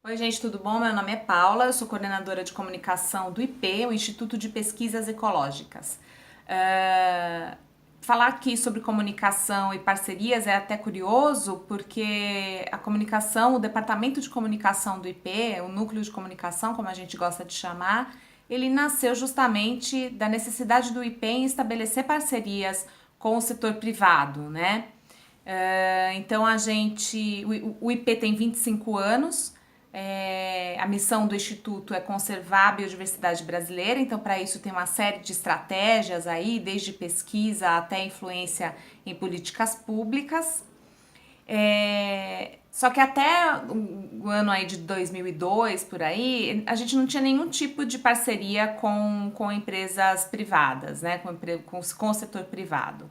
Oi, gente, tudo bom? Meu nome é Paula, eu sou coordenadora de comunicação do IP, o Instituto de Pesquisas Ecológicas. Eh, Falar aqui sobre comunicação e parcerias é até curioso, porque a comunicação, o departamento de comunicação do IP, o núcleo de comunicação, como a gente gosta de chamar, ele nasceu justamente da necessidade do IP em estabelecer parcerias com o setor privado, né? Então o IP tem 25 anos. A missão do Instituto é conservar a biodiversidade brasileira, então para isso tem uma série de estratégias aí, desde pesquisa até influência em políticas públicas. Só que até o ano aí de 2002, por aí, a gente não tinha nenhum tipo de parceria com empresas privadas, né? Com o setor privado.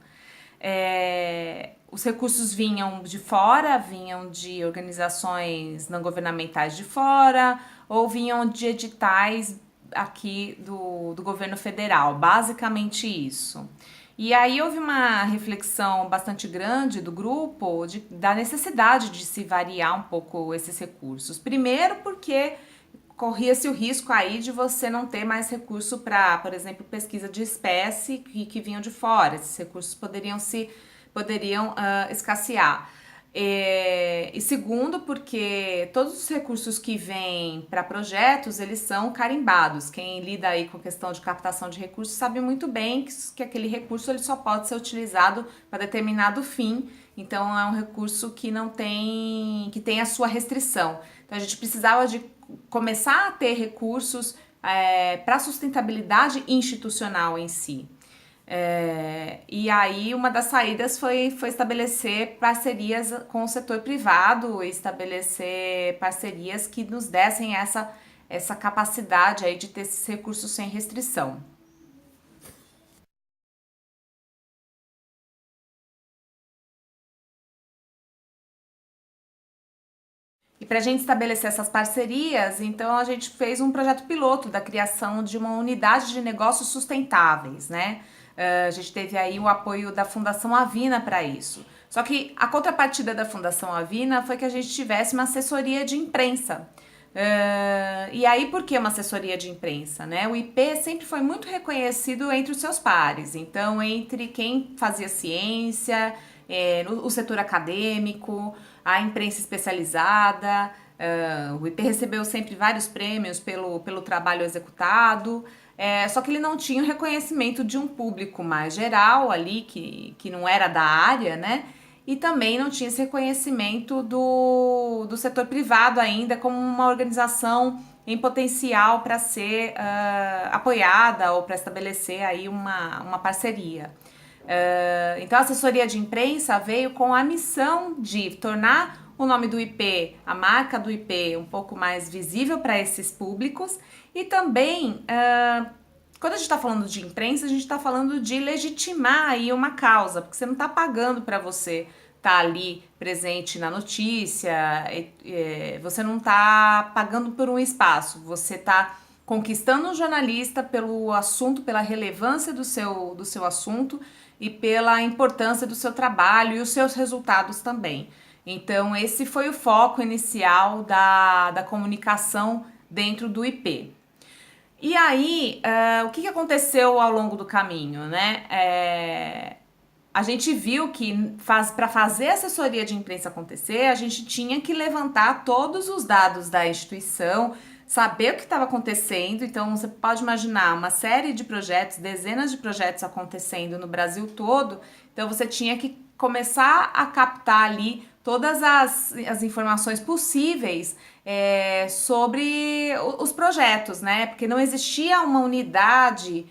Os recursos vinham de fora, vinham de organizações não governamentais de fora, ou vinham de editais aqui do governo federal, basicamente isso. E aí houve uma reflexão bastante grande do grupo da necessidade de se variar um pouco esses recursos. Primeiro porque corria-se o risco aí de você não ter mais recurso para, por exemplo, pesquisa de espécie que vinham de fora. Esses recursos poderiam escassear. E segundo, porque todos os recursos que vêm para projetos, eles são carimbados. Quem lida aí com a questão de captação de recursos sabe muito bem que aquele recurso ele só pode ser utilizado para determinado fim. Então é um recurso que tem a sua restrição. Então a gente precisava de começar a ter recursos para a sustentabilidade institucional em si. E aí uma das saídas foi estabelecer parcerias com o setor privado, estabelecer parcerias que nos dessem essa capacidade aí de ter esses recursos sem restrição. E para a gente estabelecer essas parcerias, então a gente fez um projeto piloto da criação de uma unidade de negócios sustentáveis, né? A gente teve aí o apoio da Fundação Avina para isso. Só que a contrapartida da Fundação Avina foi que a gente tivesse uma assessoria de imprensa. E aí, por que uma assessoria de imprensa? Né? O IP sempre foi muito reconhecido entre os seus pares, então, entre quem fazia ciência, o setor acadêmico, a imprensa especializada. O IP recebeu sempre vários prêmios pelo trabalho executado, só que ele não tinha o reconhecimento de um público mais geral ali, que não era da área, né? E também não tinha esse reconhecimento do setor privado ainda como uma organização em potencial para ser apoiada ou para estabelecer aí uma parceria. Então a assessoria de imprensa veio com a missão de tornar o nome do IP, a marca do IP, um pouco mais visível para esses públicos e também quando a gente está falando de imprensa, a gente está falando de legitimar aí uma causa, porque você não está pagando para você estar ali presente na notícia, você não está pagando por um espaço, você está conquistando um jornalista pelo assunto, pela relevância do seu assunto e pela importância do seu trabalho e os seus resultados também. Então, esse foi o foco inicial da comunicação dentro do IP. E aí, o que aconteceu ao longo do caminho, né? A gente viu que para fazer a assessoria de imprensa acontecer, a gente tinha que levantar todos os dados da instituição, saber o que estava acontecendo. Então, você pode imaginar uma série de projetos, dezenas de projetos acontecendo no Brasil todo. Então, você tinha que começar a captar ali todas as informações possíveis sobre os projetos, né? Porque não existia uma unidade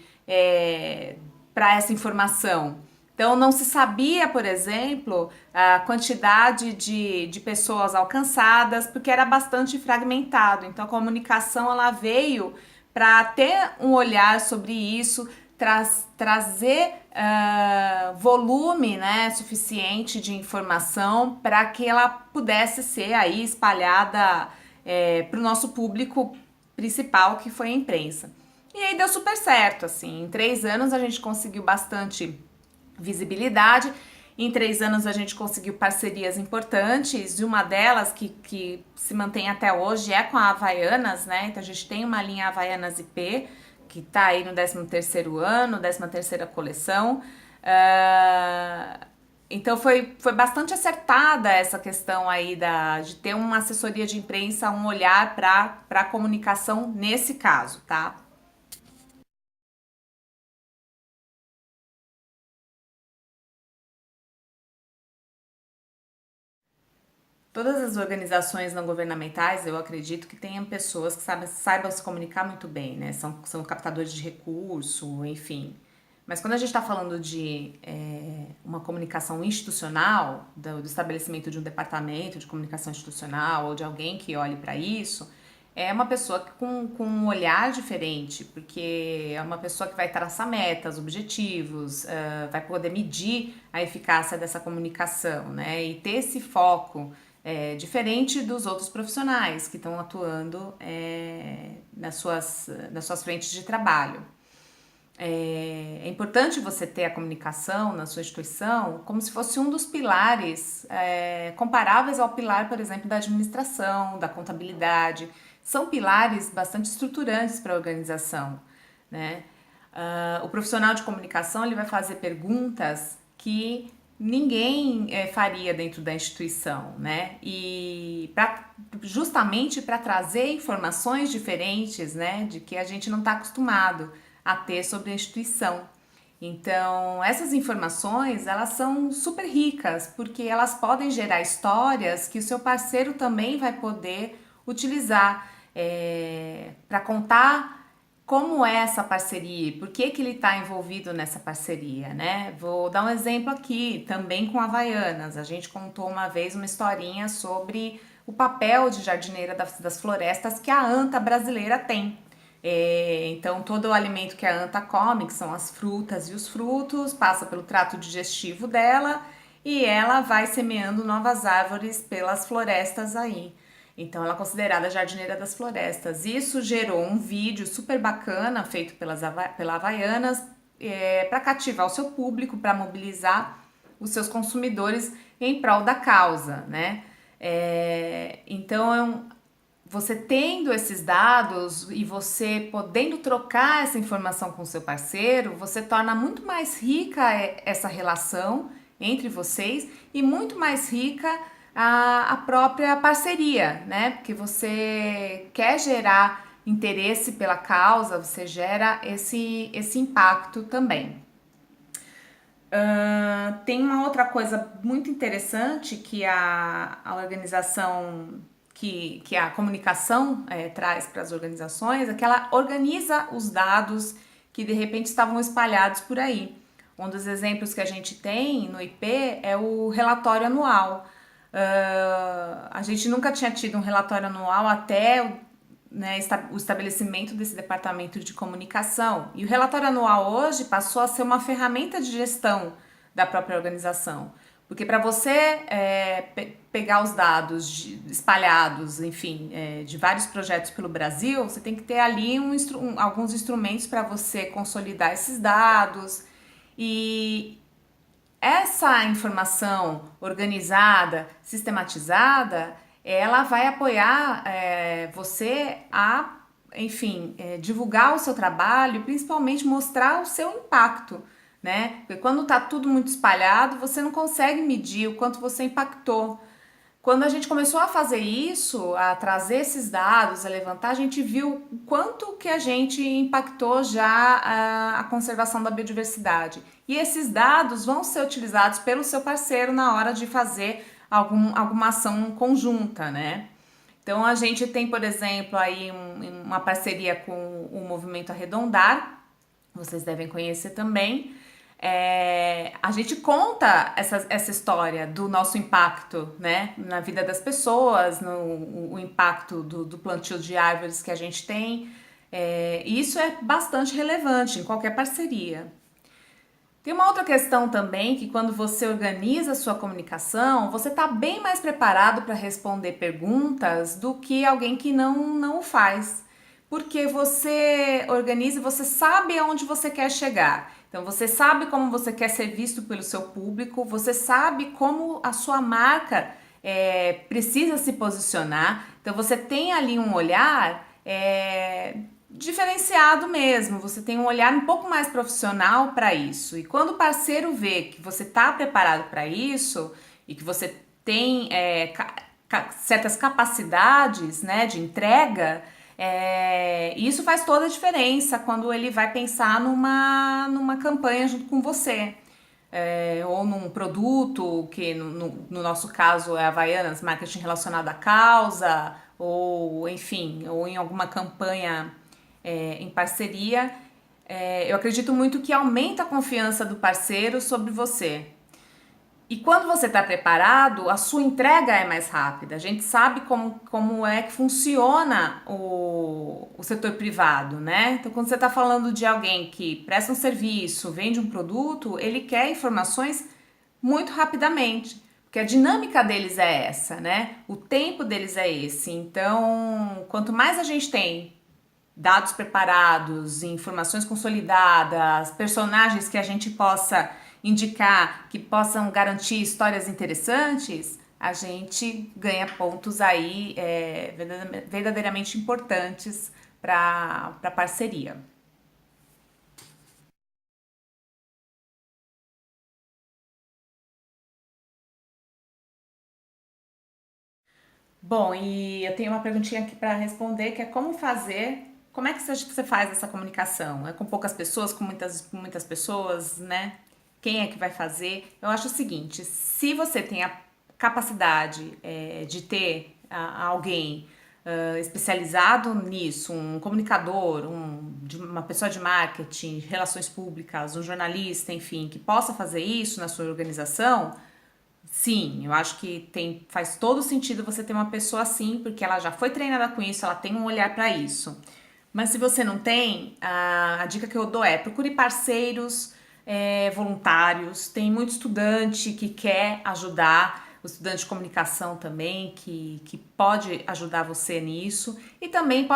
para essa informação. Então, não se sabia, por exemplo, a quantidade de pessoas alcançadas, porque era bastante fragmentado. Então, a comunicação ela veio para ter um olhar sobre isso, trazer volume, né, suficiente de informação para que ela pudesse ser aí espalhada para o nosso público principal, que foi a imprensa. E aí deu super certo, assim. Em 3 anos a gente conseguiu bastante visibilidade Em 3 anos a gente conseguiu parcerias importantes, e uma delas que se mantém até hoje é com a Havaianas, né? Então a gente tem uma linha Havaianas IP, que está aí no 13º ano, 13ª coleção. Então foi bastante acertada essa questão aí de ter uma assessoria de imprensa, um olhar para a comunicação nesse caso, tá? Todas as organizações não governamentais, eu acredito que tenham pessoas que saibam se comunicar muito bem, né? São captadores de recurso, enfim. Mas quando a gente está falando de uma comunicação institucional, do estabelecimento de um departamento de comunicação institucional ou de alguém que olhe para isso, é uma pessoa com um olhar diferente, porque é uma pessoa que vai traçar metas, objetivos, vai poder medir a eficácia dessa comunicação, né? E ter esse foco diferente dos outros profissionais que estão atuando nas suas frentes de trabalho. É importante você ter a comunicação na sua instituição como se fosse um dos pilares comparáveis ao pilar, por exemplo, da administração, da contabilidade. São pilares bastante estruturantes para a organização, né? O profissional de comunicação ele vai fazer perguntas que ninguém faria dentro da instituição, né? E justamente para trazer informações diferentes, né? De que a gente não está acostumado a ter sobre a instituição. Então, essas informações, elas são super ricas, porque elas podem gerar histórias que o seu parceiro também vai poder utilizar para contar como é essa parceria, por que que ele está envolvido nessa parceria, né? Vou dar um exemplo aqui, também com Havaianas. A gente contou uma vez uma historinha sobre o papel de jardineira das florestas que a anta brasileira tem. Então, todo o alimento que a anta come, que são as frutas e os frutos, passa pelo trato digestivo dela e ela vai semeando novas árvores pelas florestas aí. Então, ela é considerada jardineira das florestas. Isso gerou um vídeo super bacana feito pela Havaianas para cativar o seu público, para mobilizar os seus consumidores em prol da causa, né? Então, você tendo esses dados e você podendo trocar essa informação com o seu parceiro, você torna muito mais rica essa relação entre vocês e muito mais rica a própria parceria, né? Porque você quer gerar interesse pela causa, você gera esse impacto também. Tem uma outra coisa muito interessante que a organização, que a comunicação traz para as organizações, é que ela organiza os dados que de repente estavam espalhados por aí. Um dos exemplos que a gente tem no IP é o relatório anual. A gente nunca tinha tido um relatório anual até né, o estabelecimento desse departamento de comunicação. E o relatório anual hoje passou a ser uma ferramenta de gestão da própria organização. Porque para você pegar os dados espalhados, enfim, de vários projetos pelo Brasil, você tem que ter ali alguns instrumentos para você consolidar esses dados. E essa informação organizada, sistematizada, ela vai apoiar você a, enfim, divulgar o seu trabalho, principalmente mostrar o seu impacto, né? Porque quando tá tudo muito espalhado, você não consegue medir o quanto você impactou. Quando a gente começou a fazer isso, a trazer esses dados, a levantar, a gente viu o quanto que a gente impactou já a conservação da biodiversidade. E esses dados vão ser utilizados pelo seu parceiro na hora de fazer alguma ação conjunta, né? Então a gente tem, por exemplo, aí uma parceria com o Movimento Arredondar, vocês devem conhecer também. A gente conta essa história do nosso impacto, né, na vida das pessoas, o impacto do plantio de árvores que a gente tem. E isso é bastante relevante em qualquer parceria. Tem uma outra questão também, que quando você organiza a sua comunicação, você está bem mais preparado para responder perguntas do que alguém que não o faz. Porque você organiza e você sabe aonde você quer chegar. Então você sabe como você quer ser visto pelo seu público, você sabe como a sua marca precisa se posicionar. Então você tem ali um olhar diferenciado mesmo, você tem um olhar um pouco mais profissional para isso. E quando o parceiro vê que você está preparado para isso e que você tem certas capacidades, né, de entrega, isso faz toda a diferença quando ele vai pensar numa campanha junto com você. Ou num produto, que no nosso caso é Havaianas, marketing relacionado à causa, ou enfim, ou em alguma campanha em parceria. Eu acredito muito que aumenta a confiança do parceiro sobre você. E quando você está preparado, a sua entrega é mais rápida. A gente sabe como é que funciona o setor privado, né? Então, quando você está falando de alguém que presta um serviço, vende um produto, ele quer informações muito rapidamente, porque a dinâmica deles é essa, né? O tempo deles é esse. Então, quanto mais a gente tem dados preparados, informações consolidadas, personagens que a gente possa indicar, que possam garantir histórias interessantes, a gente ganha pontos aí verdadeiramente importantes para a parceria. Bom, e eu tenho uma perguntinha aqui para responder, que é como é que você faz essa comunicação? É com poucas pessoas, com muitas pessoas, né? Quem é que vai fazer? Eu acho o seguinte, se você tem a capacidade de ter alguém especializado nisso, um comunicador, uma pessoa de marketing, relações públicas, um jornalista, enfim, que possa fazer isso na sua organização, sim, eu acho que faz todo sentido você ter uma pessoa assim, porque ela já foi treinada com isso, ela tem um olhar para isso. Mas se você não tem, a dica que eu dou é procure parceiros voluntários. Tem muito estudante que quer ajudar, o estudante de comunicação também, que pode ajudar você nisso. E também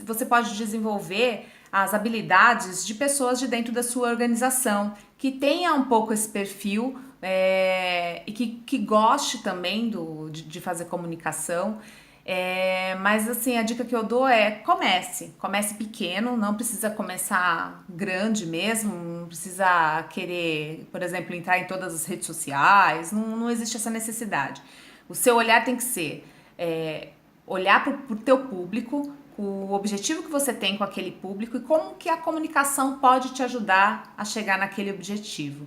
você pode desenvolver as habilidades de pessoas de dentro da sua organização que tenha um pouco esse perfil e que goste também de fazer comunicação. Mas assim, a dica que eu dou é comece pequeno, não precisa começar grande mesmo, não precisa querer, por exemplo, entrar em todas as redes sociais, não existe essa necessidade. O seu olhar tem que ser olhar para o teu público, o objetivo que você tem com aquele público e como que a comunicação pode te ajudar a chegar naquele objetivo.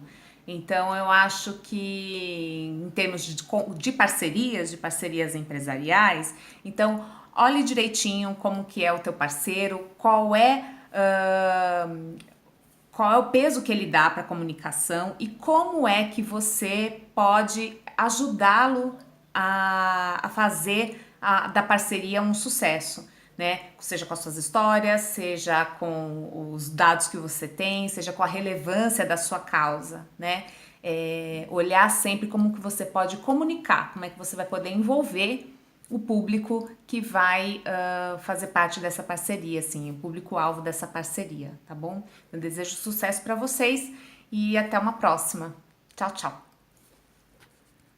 Então, eu acho que em termos de parcerias empresariais, então olhe direitinho como que é o teu parceiro, qual é o peso que ele dá para a comunicação e como é que você pode ajudá-lo a fazer da parceria um sucesso, né? Seja com as suas histórias, seja com os dados que você tem, seja com a relevância da sua causa, né? Olhar sempre como que você pode comunicar, como é que você vai poder envolver o público que vai fazer parte dessa parceria, assim, o público-alvo dessa parceria, tá bom? Eu desejo sucesso para vocês e até uma próxima. Tchau, tchau!